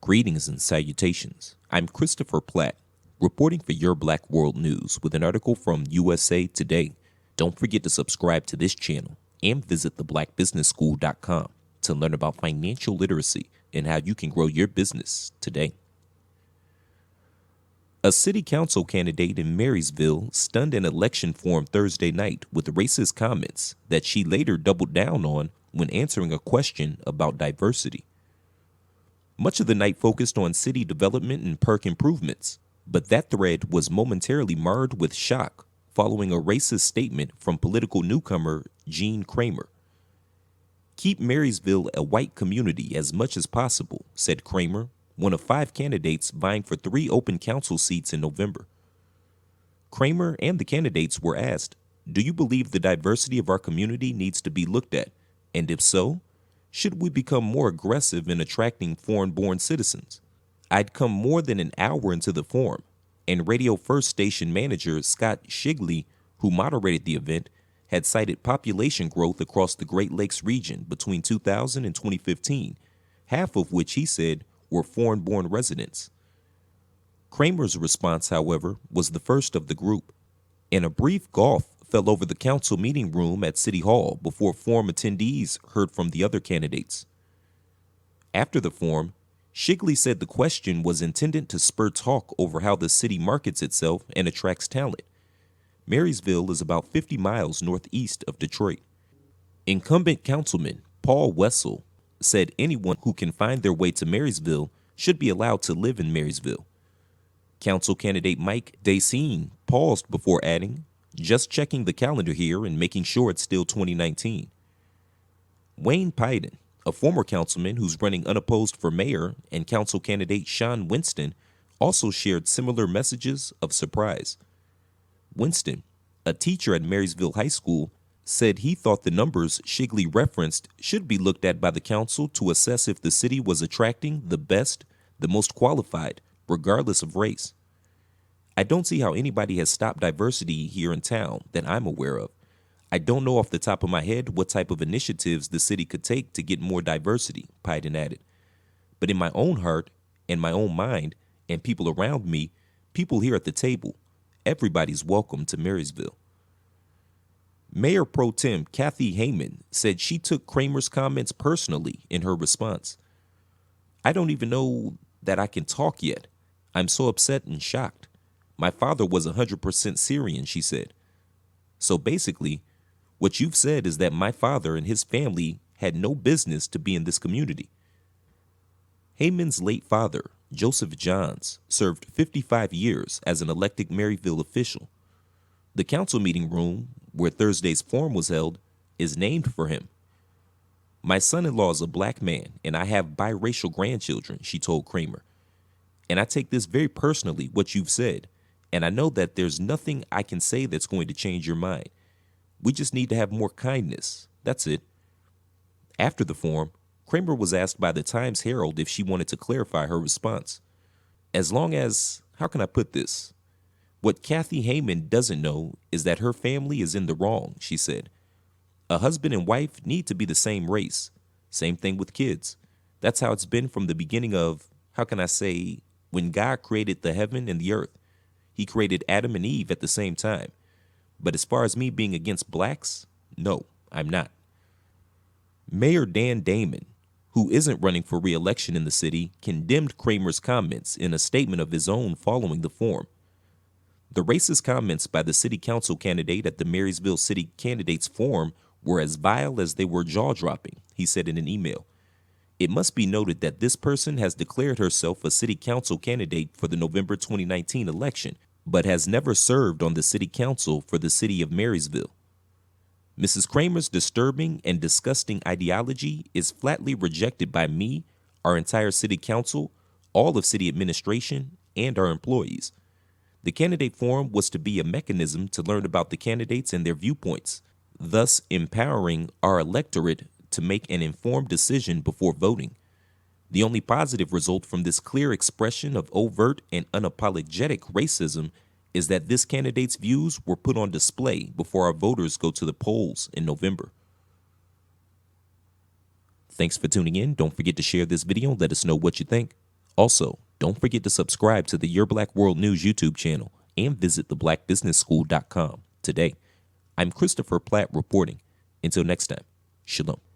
Greetings and salutations. I'm Christopher Platt, reporting for Your Black World News with an article from USA Today. Don't forget to subscribe to this channel and visit theblackbusinessschool.com to learn about financial literacy and how you can grow your business today. A city council candidate in Marysville stunned an election forum Thursday night with racist comments that she later doubled down on when answering a question about diversity. Much of the night focused on city development and park improvements, but that thread was momentarily marred with shock following a racist statement from political newcomer Gene Kramer. "Keep Marysville a white community as much as possible," said Kramer, one of 5 candidates vying for 3 open council seats in November. Kramer and the candidates were asked, "Do you believe the diversity of our community needs to be looked at? And if so, should we become more aggressive in attracting foreign-born citizens?" I'd come more than an hour into the forum, and Radio First station manager Scott Shigley, who moderated the event, had cited population growth across the Great Lakes region between 2000 and 2015, half of which he said were foreign-born residents. Kramer's response, however, was the first of the group. In a brief gulf fell over the council meeting room at City Hall before forum attendees heard from the other candidates. After the forum, Shigley said the question was intended to spur talk over how the city markets itself and attracts talent. Marysville is about 50 miles northeast of Detroit. Incumbent councilman Paul Wessel said anyone who can find their way to Marysville should be allowed to live in Marysville. Council candidate Mike Dacine paused before adding, "Just checking the calendar here and making sure it's still 2019. Wayne Piden, a former councilman who's running unopposed for mayor, and council candidate Sean Winston also shared similar messages of surprise. Winston, a teacher at Marysville High School, said he thought the numbers Shigley referenced should be looked at by the council to assess if the city was attracting the best, the most qualified, regardless of race. I don't see how anybody has stopped diversity here in town that I'm aware of. I don't know off the top of my head what type of initiatives the city could take to get more diversity," Piden added. "But in my own heart and my own mind and people around me, people here at the table, everybody's welcome to Marysville." Mayor Pro Tem Kathy Heyman said she took Kramer's comments personally in her response. "I don't even know that I can talk yet. I'm so upset and shocked. My father was 100% Syrian," she said. "So basically, what you've said is that my father and his family had no business to be in this community." Heyman's late father, Joseph Johns, served 55 years as an elected Maryville official. The council meeting room, where Thursday's forum was held, is named for him. "My son-in-law is a black man, and I have biracial grandchildren," she told Kramer. "And I take this very personally, what you've said, and I know that there's nothing I can say that's going to change your mind. We just need to have more kindness. That's it." After the forum, Kramer was asked by the Times-Herald if she wanted to clarify her response. "As long as, how can I put this? What Kathy Heyman doesn't know is that her family is in the wrong," she said. "A husband and wife need to be the same race. Same thing with kids. That's how it's been from the beginning of, how can I say, when God created the heaven and the earth. He created Adam and Eve at the same time. But as far as me being against blacks, no, I'm not." Mayor Dan Damon, who isn't running for re-election in the city, condemned Kramer's comments in a statement of his own following the forum. "The racist comments by the city council candidate at the Marysville City Candidates Forum were as vile as they were jaw-dropping," he said in an email. "It must be noted that this person has declared herself a city council candidate for the November 2019 election, but has never served on the city council for the city of Marysville. Mrs. Kramer's disturbing and disgusting ideology is flatly rejected by me, our entire city council, all of city administration, and our employees. The candidate forum was to be a mechanism to learn about the candidates and their viewpoints, thus empowering our electorate to make an informed decision before voting. The only positive result from this clear expression of overt and unapologetic racism is that this candidate's views were put on display before our voters go to the polls in November." Thanks for tuning in. Don't forget to share this video and let us know what you think. Also, don't forget to subscribe to the Your Black World News YouTube channel and visit theblackbusinessschool.com today. I'm Christopher Platt reporting. Until next time, shalom.